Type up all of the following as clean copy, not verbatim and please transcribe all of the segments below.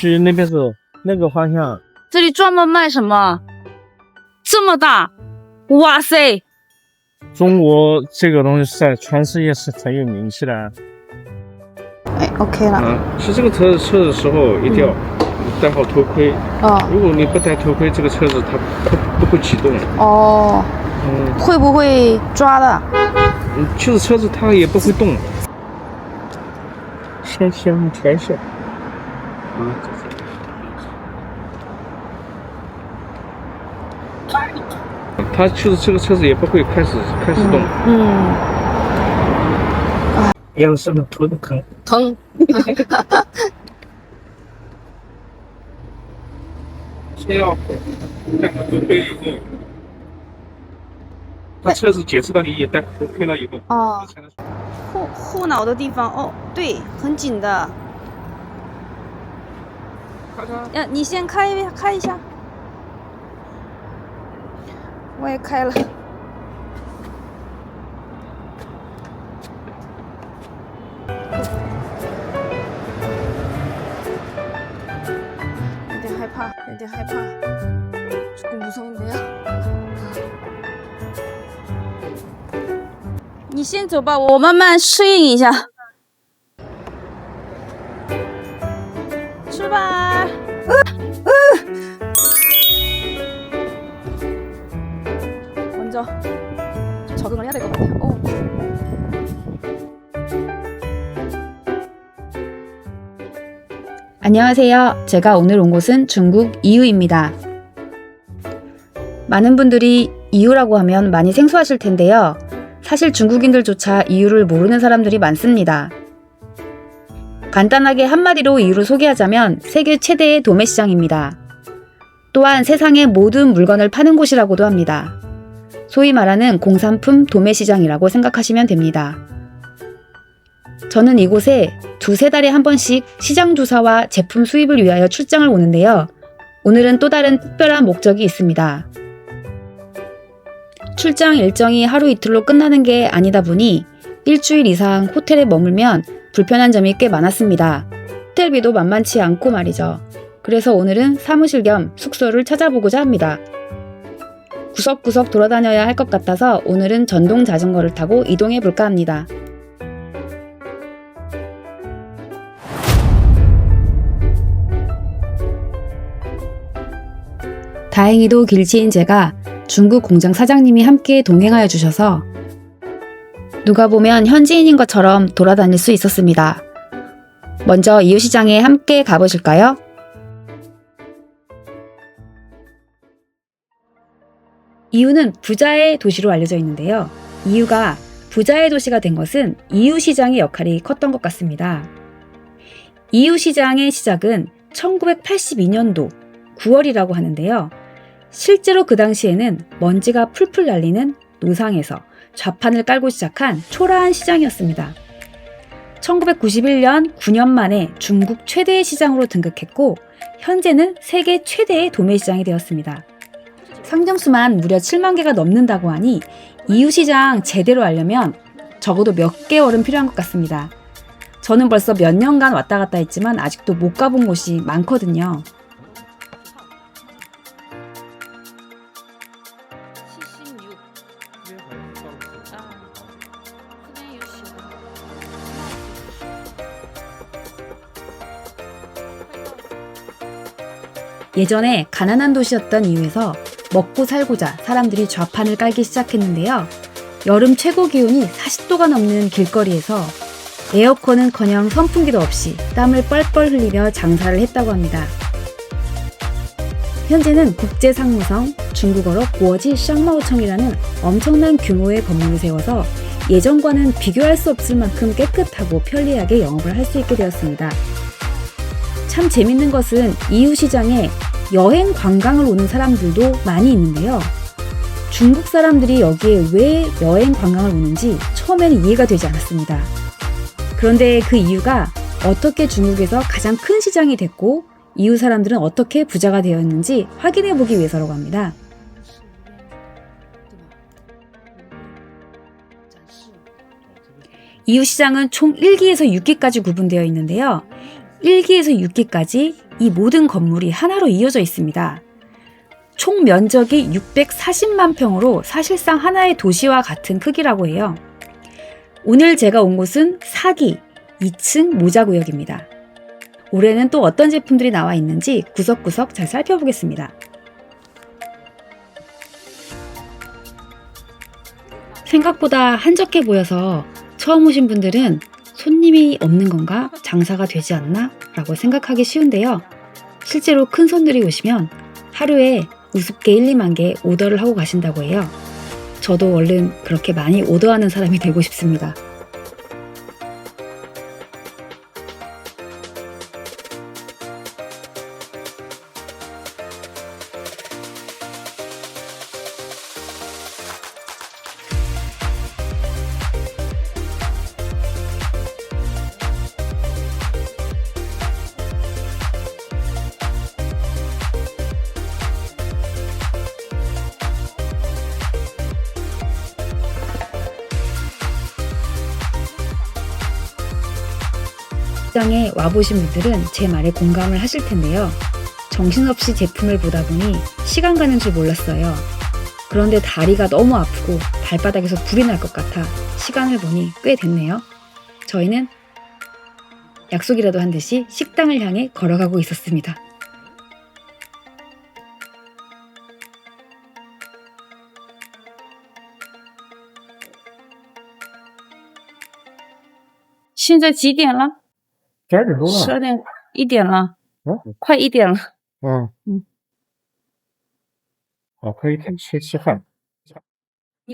是那边是那个方向。这里专门卖什么？这么大，哇塞！中国这个东西在全世界是很有名气的。哎 ，OK 了。骑这个车的时候一定要戴好头盔。如果你不戴头盔，这个车子它不会启动。会不会抓的？就是车子它也不会动。先调色。它就是这个车子也不会开始动。要是不头疼。先要戴好头盔以后，把车子检测到你也戴头盔了以后。后脑的地方，对，很紧的。你先开一下。我也开了。有点害怕，조금 무서운데요? 你先走吧，我慢慢适应一下。출발！먼저 적응을 해야 될 것 같아요. 안녕하세요. 제가 오늘 온 곳은 중국 이유입니다. 많은 분들이 이유라고 하면 많이 생소하실 텐데요. 사실 중국인들조차 이유를 모르는 사람들이 많습니다. 간단하게 한마디로 이유를 소개하자면 세계 최대의 도매시장입니다. 또한 세상의 모든 물건을 파는 곳이라고도 합니다. 소위 말하는 공산품 도매시장이라고 생각하시면 됩니다. 저는 이곳에 두세 달에 한 번씩 시장 조사와 제품 수입을 위하여 출장을 오는데요. 오늘은 또 다른 특별한 목적이 있습니다. 출장 일정이 하루 이틀로 끝나는 게 아니다 보니 일주일 이상 호텔에 머물면 불편한 점이 꽤 많았습니다. 호텔비도 만만치 않고 말이죠. 그래서 오늘은 사무실 겸 숙소를 찾아보고자 합니다. 구석구석 돌아다녀야 할 것 같아서 오늘은 전동 자전거를 타고 이동해 볼까 합니다. 다행히도 길치인 제가 중국 공장 사장님이 함께 동행하여 주셔서 누가 보면 현지인인 것처럼 돌아다닐 수 있었습니다. 먼저 이유시장에 함께 가보실까요? 이유는 부자의 도시로 알려져 있는데요. 이유가 부자의 도시가 된 것은 이유시장의 역할이 컸던 것 같습니다. 이유시장의 시작은 1982년도 9월이라고 하는데요. 실제로 그 당시에는 먼지가 풀풀 날리는 노상에서 좌판을 깔고 시작한 초라한 시장이었습니다. 1991년 9년 만에 중국 최대의 시장으로 등극했고 현재는 세계 최대의 도매시장이 되었습니다. 상점수만 무려 7만 개가 넘는다고 하니 이유시장 제대로 알려면 적어도 몇 개월은 필요한 것 같습니다. 저는 벌써 몇 년간 왔다 갔다 했지만 아직도 못 가본 곳이 많거든요. 예전에 가난한 도시였던 이유에서 먹고 살고자 사람들이 좌판을 깔기 시작했는데요. 여름 최고 기온이 40도가 넘는 길거리에서 에어컨은커녕 선풍기도 없이 땀을 뻘뻘 흘리며 장사를 했다고 합니다. 현재는 국제상무성, 중국어로 구어지 샹마오청이라는 엄청난 규모의 건물을 세워서 예전과는 비교할 수 없을 만큼 깨끗하고 편리하게 영업을 할 수 있게 되었습니다. 참 재밌는 것은 이유시장에 여행 관광을 오는 사람들도 많이 있는데요. 중국 사람들이 여기에 왜 여행 관광을 오는지 처음에는 이해가 되지 않았습니다. 그런데 그 이유가 어떻게 중국에서 가장 큰 시장이 됐고 이유 사람들은 어떻게 부자가 되었는지 확인해 보기 위해서라고 합니다. 이유 시장은 총 1기에서 6기까지 구분되어 있는데요. 1기에서 6기까지 이 모든 건물이 하나로 이어져 있습니다. 총 면적이 640만 평으로 사실상 하나의 도시와 같은 크기라고 해요. 오늘 제가 온 곳은 4기 2층 모자구역입니다. 올해는 또 어떤 제품들이 나와 있는지 구석구석 잘 살펴보겠습니다. 생각보다 한적해 보여서 처음 오신 분들은 손님이 없는 건가? 장사가 되지 않나? 라고 생각하기 쉬운데요. 실제로 큰 손들이 오시면 하루에 우습게 1, 2만 개 오더를 하고 가신다고 해요. 저도 얼른 그렇게 많이 오더하는 사람이 되고 싶습니다. 시장에 와보신 분들은 제 말에 공감을 하실 텐데요. 정신없이 제품을 보다 보니 시간 가는 줄 몰랐어요. 그런데 다리가 너무 아프고 발바닥에서 불이 날 것 같아 시간을 보니 꽤 됐네요. 저희는 약속이라도 한 듯이 식당을 향해 걸어가고 있었습니다.现在几点了？ 12点多了。 12点1点了，嗯快1点了。好，可以吃饭。主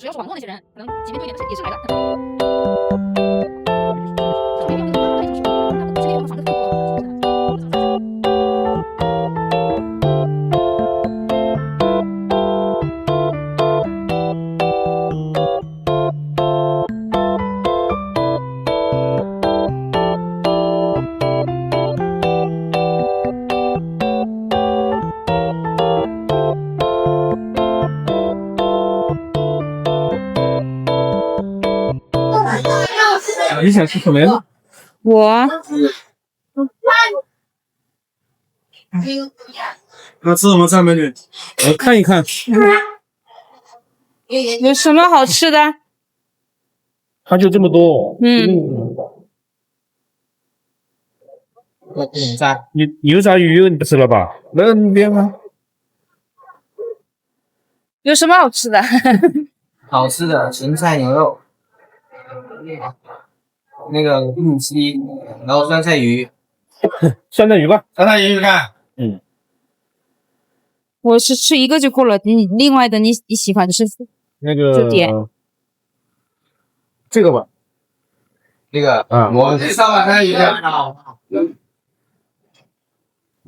要是网络那些人，可能级别对一点的也是来的。 你想吃什么呀？我那吃什么菜美女？我看一看。有什么好吃的？它就这么多。牛杂鱼你不吃了吧？那边吗？有什么好吃的？好吃的芹菜牛肉，那个玉鸡，然后酸菜鱼，酸菜鱼吧。酸菜鱼看，我是吃一个就够了，你另外的你喜欢的是那个就点这个吧。那个我这上碗菜鱼看，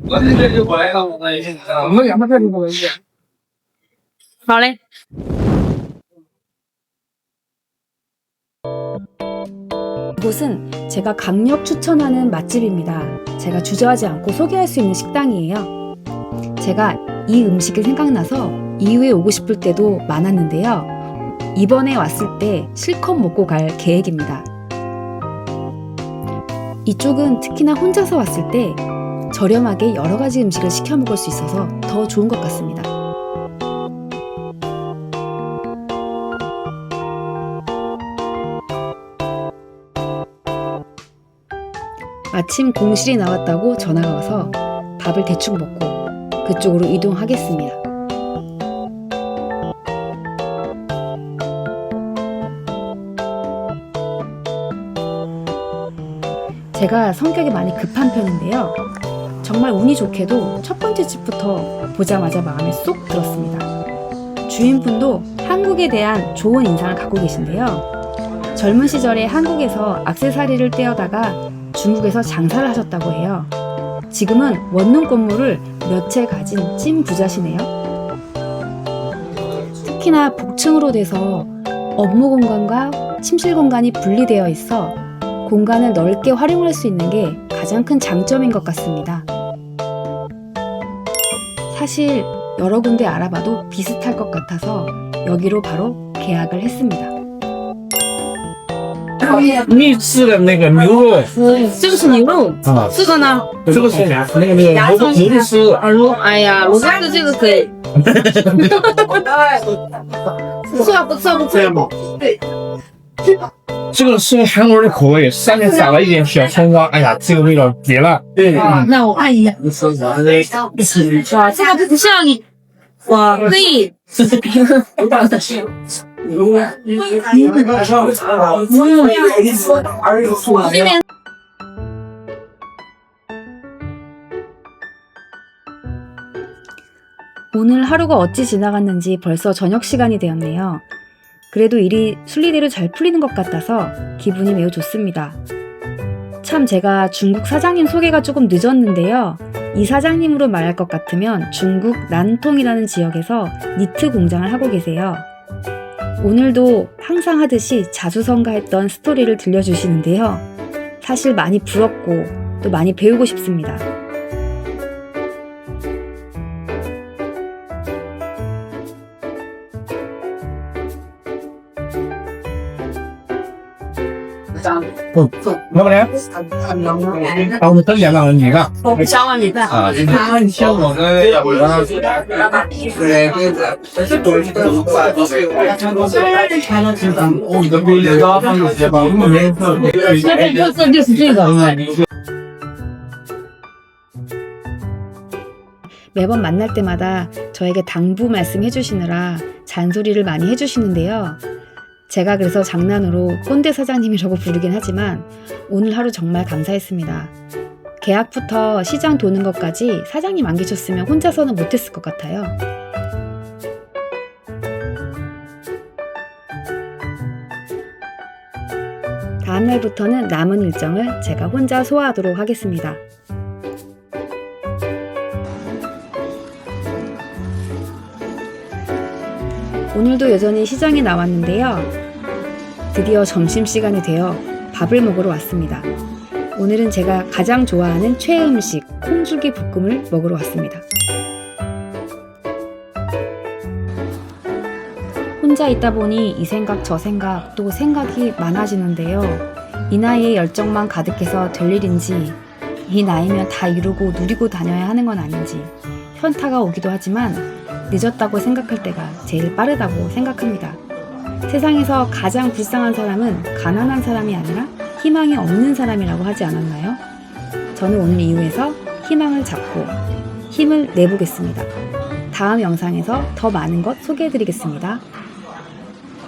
我这边就过来上碗菜鱼，我们两个菜就过来一点。 好嘞。 이곳은 제가 강력 추천하는 맛집입니다. 제가 주저하지 않고 소개할 수 있는 식당이에요. 제가 이 음식이 생각나서 이후에 오고 싶을 때도 많았는데요. 이번에 왔을 때 실컷 먹고 갈 계획입니다. 이쪽은 특히나 혼자서 왔을 때 저렴하게 여러 가지 음식을 시켜 먹을 수 있어서 더 좋은 것 같습니다. 마침 공실이 나왔다고 전화가 와서 밥을 대충 먹고 그쪽으로 이동하겠습니다. 제가 성격이 많이 급한 편인데요. 정말 운이 좋게도 첫 번째 집부터 보자마자 마음에 쏙 들었습니다. 주인분도 한국에 대한 좋은 인상을 갖고 계신데요. 젊은 시절에 한국에서 액세서리를 떼어다가 중국에서 장사를 하셨다고 해요. 지금은 원룸 건물을 몇 채 가진 찐 부자시네요. 특히나 복층으로 돼서 업무 공간과 침실 공간이 분리되어 있어 공간을 넓게 활용할 수 있는 게 가장 큰 장점인 것 같습니다. 사실 여러 군데 알아봐도 비슷할 것 같아서 여기로 바로 계약을 했습니다. 秘制的那个牛肉这个是牛肉，啊，这个呢？这个是那个萝卜丝耳朵，哎呀，萝卜丝这个可以。不错不错不错。对，这个是韩国人的口味，上面撒了一点小葱花，哎呀，这个味道绝了。对，那我看一下。哇，这个不像你，哇，可以。这边。 오늘 하루가 어찌 지나갔는지 벌써 저녁 시간이 되었네요. 그래도 일이 순리대로 잘 풀리는 것 같아서 기분이 매우 좋습니다. 참 제가 중국 사장님 소개가 조금 늦었는데요. 이 사장님으로 말할 것 같으면 중국 난통이라는 지역에서 니트 공장을 하고 계세요. 오늘도 항상 하듯이 자수성가했던 스토리를 들려주시는데요. 사실 많이 부럽고 또 많이 배우고 싶습니다.老板娘，我们等2个人一个。小碗米饭。啊，像我们要不然就是这个。 매번 만날 때마다 저에게 당부 말씀해 주시느라 잔소리를 많이 해주시는데요. 제가 그래서 장난으로 꼰대 사장님이라고 부르긴 하지만 오늘 하루 정말 감사했습니다. 계약부터 시장 도는 것까지 사장님 안 계셨으면 혼자서는 못했을 것 같아요. 다음 날부터는 남은 일정을 제가 혼자 소화하도록 하겠습니다. 오늘도 여전히 시장에 나왔는데요. 드디어 점심시간이 되어 밥을 먹으러 왔습니다. 오늘은 제가 가장 좋아하는 최애 음식 콩줄기 볶음을 먹으러 왔습니다. 혼자 있다 보니 이 생각 저 생각 또 생각이 많아지는데요. 이 나이에 열정만 가득해서 될 일인지 이 나이면 다 이루고 누리고 다녀야 하는 건 아닌지 현타가 오기도 하지만 늦었다고 생각할 때가 제일 빠르다고 생각합니다. 세상에서 가장 불쌍한 사람은 가난한 사람이 아니라 희망이 없는 사람이라고 하지 않았나요? 저는 오늘 이후에서 희망을 잡고 힘을 내보겠습니다. 다음 영상에서 더 많은 것 소개해드리겠습니다.